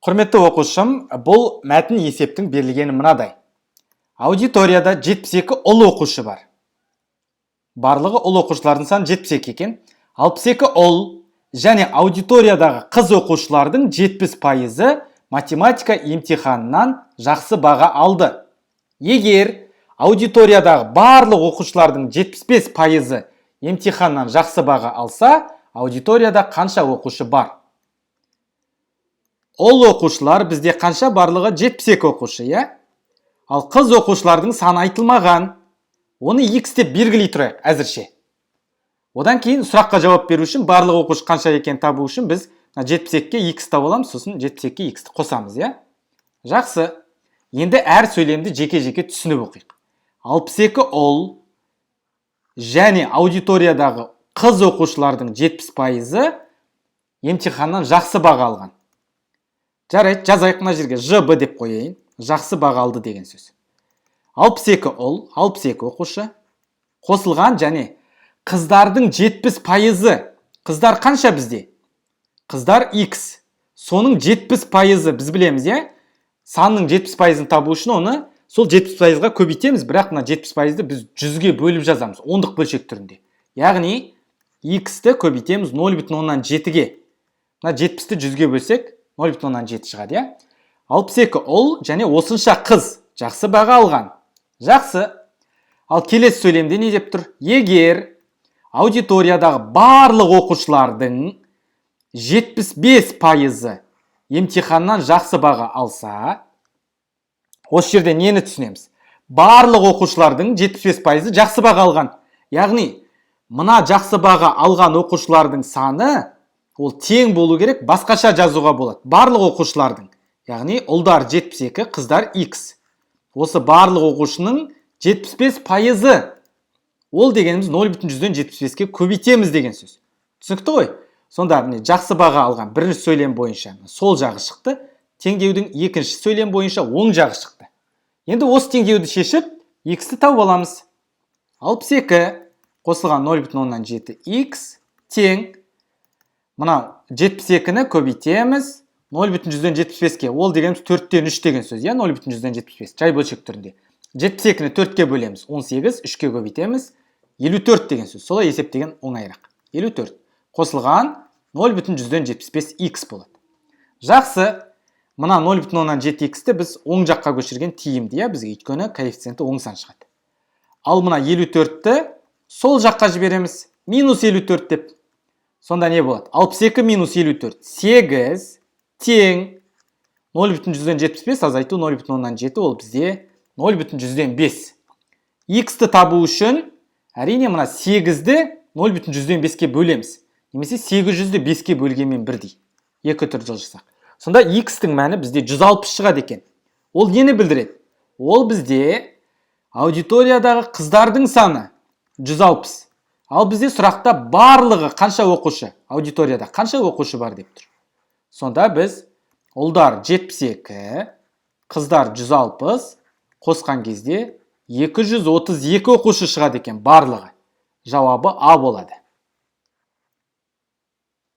Құрметті оқушым, бұл мәтін есептің берілгені мынадай. Аудиторияда 72 ұл оқушы бар. Барлығы ұл оқушылардың саны 72 екен. 62 ұл және аудиториядағы қыз оқушылардың 70% математика емтиханынан жақсы баға алды. Егер аудиториядағы барлық оқушылардың 75% емтиханнан жақсы баға алса, аудиторияда қанша оқушы бар? Ол оқушылар бізде қанша барлығы 72 оқушы, иә? Ал қыз оқушылардың саны айтылмаған. Оны x деп белгілей тұрайық әзірше. Одан кейін сұраққа жауап беру үшін барлық оқушы қанша екенін табу үшін біз 72-ке x тауып аламыз, сосын 72-ке x қосамыз, иә? Жақсы. Енді әр сөйлемді жеке-жеке түсініп оқиық. 62 ұл және аудиториядағы қыз оқушылардың 70% емтиханнан жақсы баға алған. Жарайды, жазайық мына жерге ЖБ деп қояйын. Жақсы баға алды деген сөз. 62 ұл, 62 оқушы қосылған және қыздардың 70%. Қыздар қанша бізде? Қыздар X. Соның 70% біз білеміз, иә? Санның 70%-ын табу үшін оны сол 70%-ға көбейтеміз, бірақ мына 70%-ды біз 100-ге бөліп жазамыз, ондық бөлшек түрінде. Яғни X-ті көбейтеміз 0,7-ге. Мына 70-ті 100-ге бөлсек 0,7 шығады, иә? 62 ұл және осынша қыз жақсы баға алған. Жақсы. Ал келесі сөйлемде не деп тұр? Егер аудиториядағы барлық оқушылардың 75% емтиханнан жақсы баға алса, осы жерде нені түсінеміз? Барлық оқушылардың 75% жақсы баға алған. Яғни, мына жақсы баға алған оқушылардың саны ол тең болу керек, басқаша жазуға болады. Барлық оқушылардың, яғни ұлдар 72, қыздар X. Осы барлық оқушының 75%. Ол дегеніміз 0,75-ке көбейтеміз деген сөз. Түсінікті ғой? Сонда жақсы баға алған бірінші сөйлем бойынша сол жағы шықты, теңдеудің екінші сөйлем бойынша оң жағы шықты. Енді осы теңдеуді шешіп, X-ті тауып аламыз. 62 қосылған 0,7 X тең. Мына 72-ні көбейтеміз 0,75-ке. Ол дегеніміз 4-тен 3 деген сөз, иә? 0,75. Жай бөлшек түрінде. 72-ні 4-ке бөлеміз. 18, 3-ке көбейтеміз. 54 деген сөз. Солай есептеген оңайырақ. 54. Қосылған 0,75x болады. Жақсы. Мына 0,7x-ті біз оң жаққа көшірген тиімді, иә? Бізге өйткені коэффициенті оң сан шығады. Ал мына 54-ті сол жаққа жібереміз. Минус 54 деп. Сонда не болады? 62 минус 54. 8 тең 0,75 азайту 0,7 ол бізде 0,5. X-ті табу үшін әрине мына 8-ді 0,5-ке бөлеміз. Немесе 800-ді 5-ке бөлгенмен бірдей. Екі түр жылжысақ. Сонда X-тің мәні бізде 160 шығады екен. Ол нені білдіреді? Ол бізде аудиториядағы қыздардың саны 160. Ал бізде сұрақта барлығы қанша оқушы? Аудиторияда қанша оқушы бар деп тұр. Сонда біз ұлдар 72, қыздар 160 қосқан кезде 232 оқушы шығады екен барлығы. Жауабы А болады.